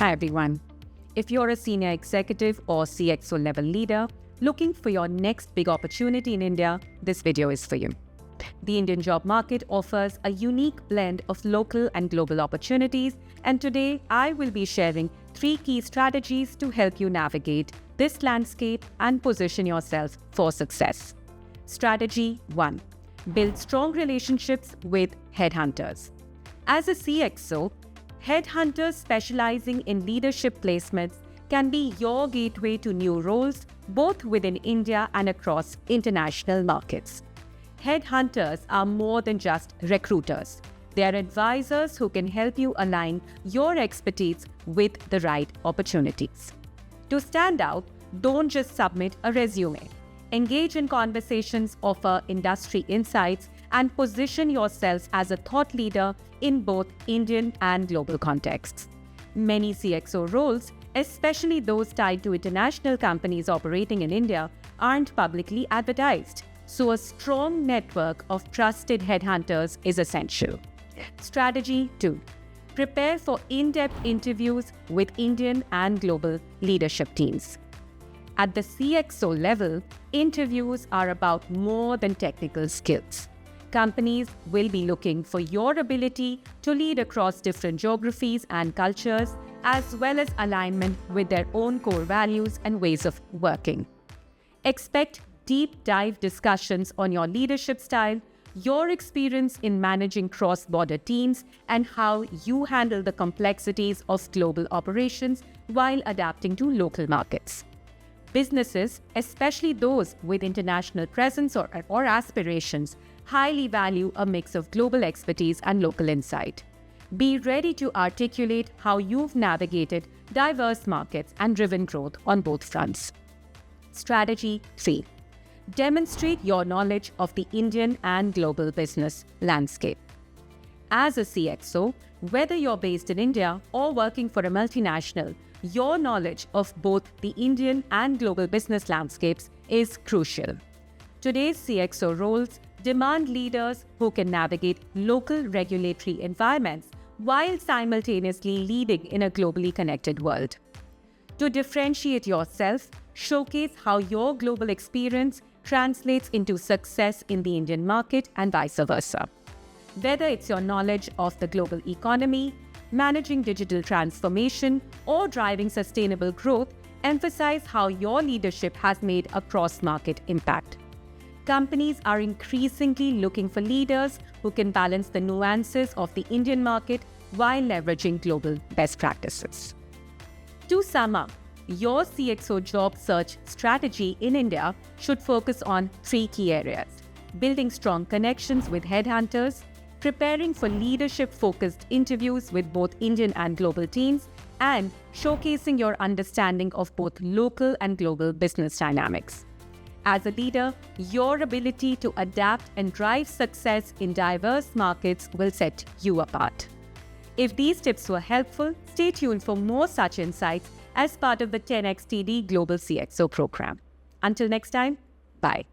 Hi everyone. If you're a senior executive or CXO level leader looking for your next big opportunity in India, this video is for you. The Indian job market offers a unique blend of local and global opportunities, and today I will be sharing 3 key strategies to help you navigate this landscape and position yourself for success. Strategy 1. Build strong relationships with headhunters. As a CXO, headhunters specializing in leadership placements can be your gateway to new roles, both within India and across international markets. Headhunters are more than just recruiters. They are advisors who can help you align your expertise with the right opportunities. To stand out, don't just submit a resume. Engage in conversations, offer industry insights, and position yourselves as a thought leader in both Indian and global contexts. Many CXO roles, especially those tied to international companies operating in India, aren't publicly advertised, so a strong network of trusted headhunters is essential. Strategy 2. Prepare for in-depth interviews with Indian and global leadership teams. At the CXO level, interviews are about more than technical skills. Companies will be looking for your ability to lead across different geographies and cultures, as well as alignment with their own core values and ways of working. Expect deep dive discussions on your leadership style, your experience in managing cross-border teams, and how you handle the complexities of global operations while adapting to local markets. Businesses, especially those with international presence or aspirations, highly value a mix of global expertise and local insight. Be ready to articulate how you've navigated diverse markets and driven growth on both fronts. Strategy 3. Demonstrate your knowledge of the Indian and global business landscape. As a CXO, whether you're based in India or working for a multinational, your knowledge of both the Indian and global business landscapes is crucial. Today's CXO roles demand leaders who can navigate local regulatory environments while simultaneously leading in a globally connected world. To differentiate yourself, showcase how your global experience translates into success in the Indian market and vice versa. Whether it's your knowledge of the global economy, managing digital transformation, or driving sustainable growth, emphasize how your leadership has made a cross-market impact. Companies are increasingly looking for leaders who can balance the nuances of the Indian market while leveraging global best practices. To sum up, your CXO job search strategy in India should focus on 3 key areas: building strong connections with headhunters, preparing for leadership-focused interviews with both Indian and global teams, and showcasing your understanding of both local and global business dynamics. As a leader, your ability to adapt and drive success in diverse markets will set you apart. If these tips were helpful, stay tuned for more such insights as part of the 10x TD Global CXO program. Until next time, bye.